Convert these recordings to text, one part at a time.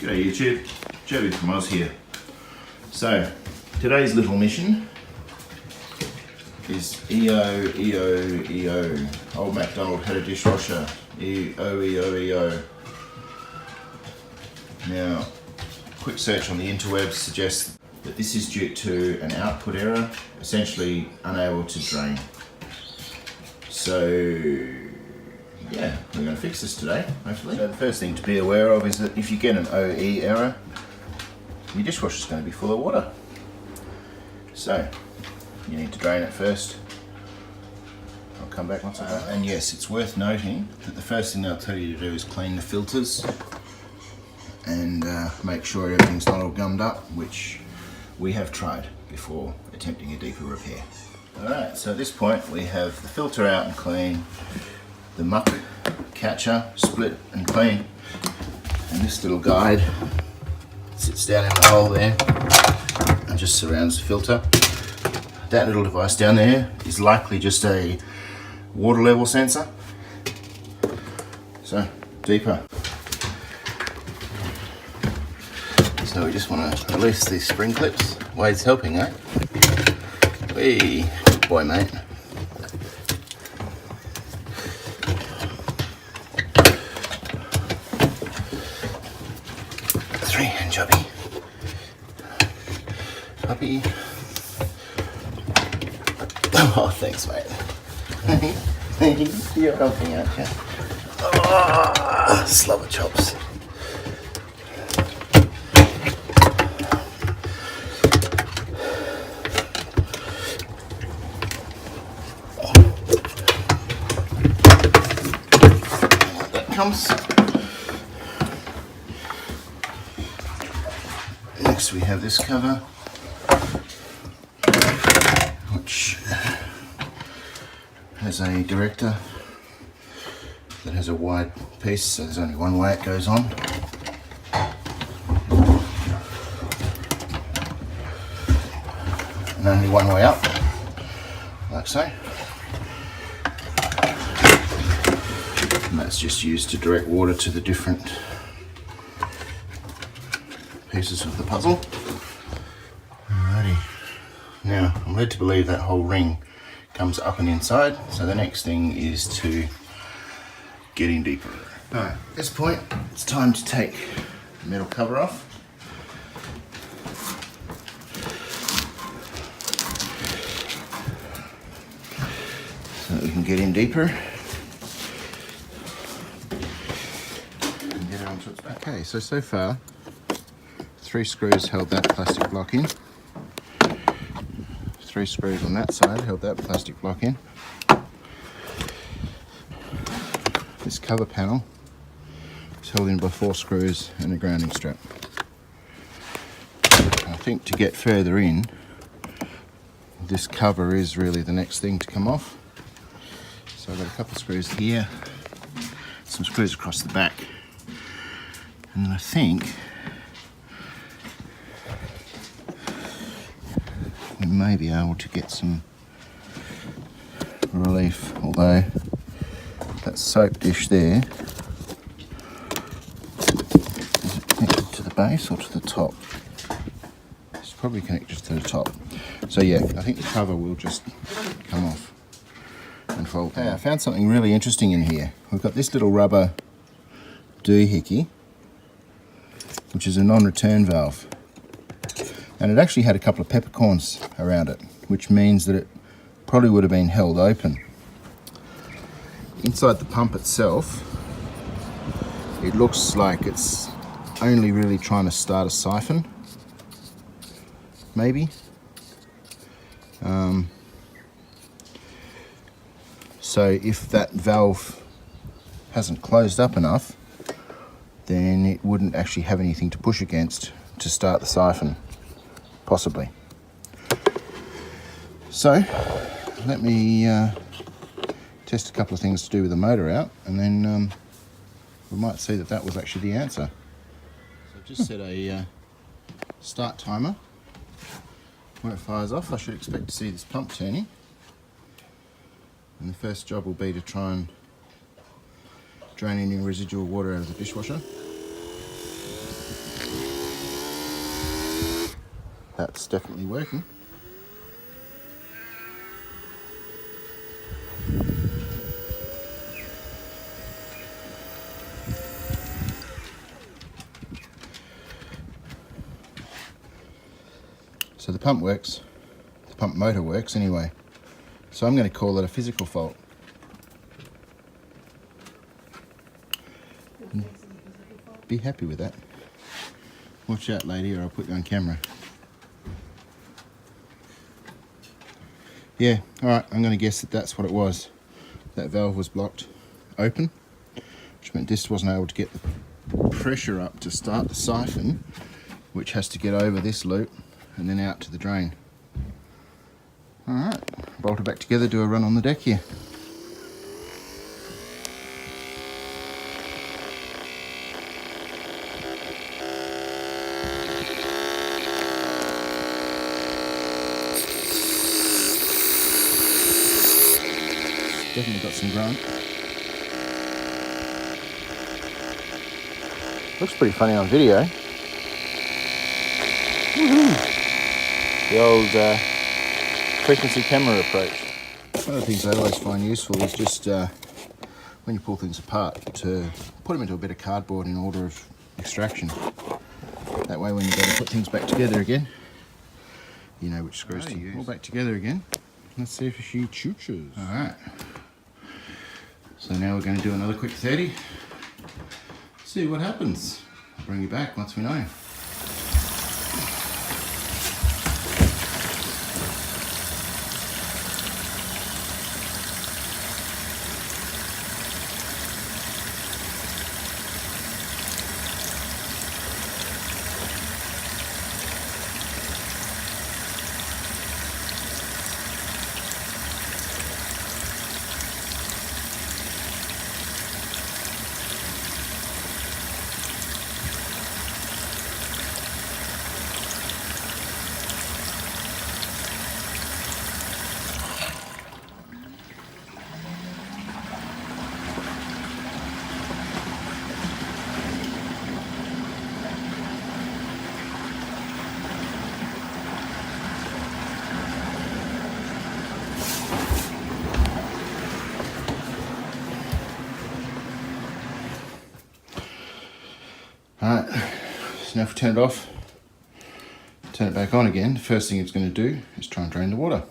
G'day YouTube, JBFromOZ here. So, today's little mission is EO. Old MacDonald had a dishwasher. EO. Now, quick search on the interwebs suggests that this is due to an output error, essentially unable to drain. So, yeah, we're going to fix this today, hopefully. So the first thing to be aware of is that if you get an OE error, your dishwasher is going to be full of water. So, you need to drain it first. I'll come back once I have. And yes, it's worth noting that the first thing they'll tell you to do is clean the filters and make sure everything's not all gummed up, which we have tried before attempting a deeper repair. Alright, so at this point we have the filter out and clean, the muck catcher split and clean, and this little guide sits down in the hole there and just surrounds the filter. That little device down there is likely just a water level sensor. So, deeper. So we just want to release these spring clips. Wade's helping, eh? Whee! Good boy, mate. Three-hand jobby. Puppy. Oh, thanks, mate. You're helping, aren't you? Oh, slobber chops. Comes. Next we have this cover, which has a director that has a wide piece, so there's only one way it goes on. And only one way up, like so. And that's just used to direct water to the different pieces of the puzzle. Alrighty. Now, I'm led to believe that whole ring comes up and inside, so the next thing is to get in deeper. Alright, at this point, it's time to take the metal cover off. So that we can get in deeper. Okay, so far 3 screws held that plastic block in, 3 screws on that side held that plastic block in. This cover panel is held in by 4 screws and a grounding strap. I think to get further in, this cover is really the next thing to come off. So I've got a couple of screws here, some screws across the back. And I think we may be able to get some relief, although that soap dish there, is it connected to the base or to the top? It's probably connected to the top. So yeah, I think the cover will just come off and fold down. I found something really interesting in here. We've got this little rubber doohickey, which is a non-return valve, and it actually had a couple of peppercorns around it, which means that it probably would have been held open. Inside the pump itself, it looks like it's only really trying to start a siphon, maybe. So if that valve hasn't closed up enough, then it wouldn't actually have anything to push against to start the siphon, possibly. So, let me test a couple of things to do with the motor out, and then we might see that that was actually the answer. So I've just set a start timer. When it fires off, I should expect to see this pump turning. And the first job will be to try and drain any residual water out of the dishwasher. that's definitely working. So the pump works, the pump motor works anyway. So I'm going to call it a physical fault. Be happy with that. Watch out, lady, or I'll put you on camera. Yeah, alright, I'm going to guess that that's what it was. That valve was blocked open, which meant this wasn't able to get the pressure up to start the siphon, which has to get over this loop and then out to the drain. Alright, bolt it back together, do a run on the deck here. Definitely got some grunt. Looks pretty funny on video. Woohoo! The old frequency camera approach. One of the things I always find useful is just when you pull things apart to put them into a bit of cardboard in order of extraction. That way when you go to put things back together again, you know which screws to use. All back together again. Let's see if she chooches. Alright. So now we're going to do another quick 30. See what happens. I'll bring you back once we know. Alright, so now if we turn it off, turn it back on again, the first thing it's going to do is try and drain the water.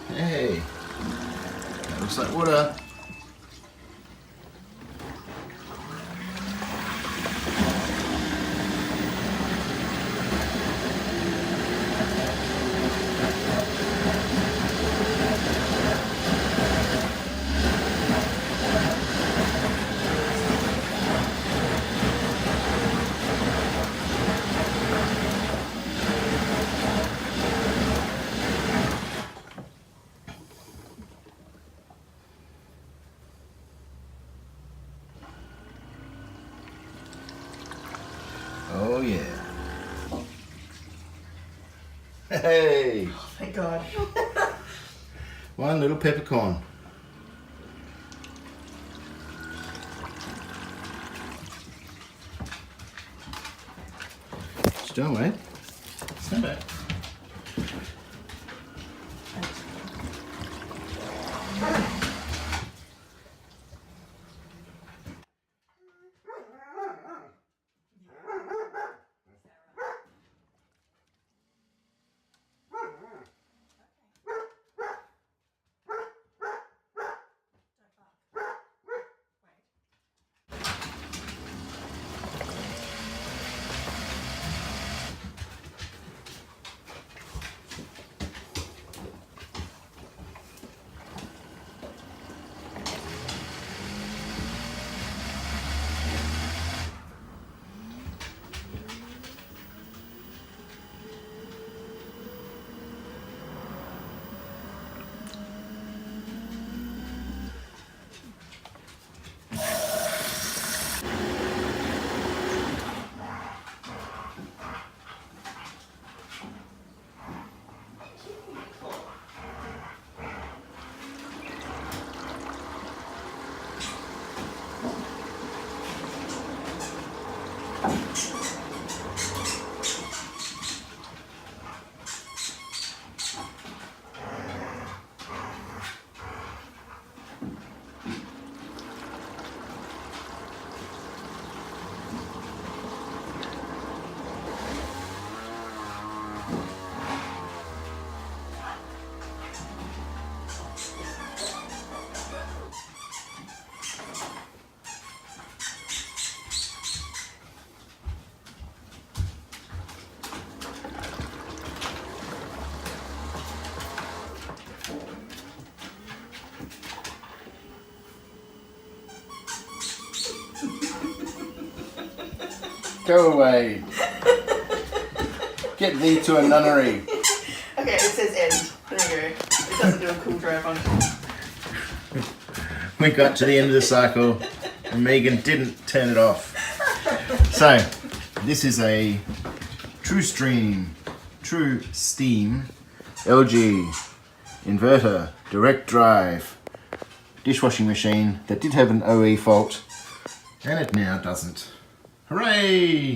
Hey, that looks like water. Oh yeah. Hey! Oh, thank God. One little peppercorn. Still, mate. Stand back. Go away. Get thee to a nunnery. Okay, it says end. There we go. It doesn't do a cool dry function. We got to the end of the cycle and Megan didn't turn it off. So, this is a True Steam LG inverter direct drive dishwashing machine that did have an OE fault and it now doesn't. Hooray!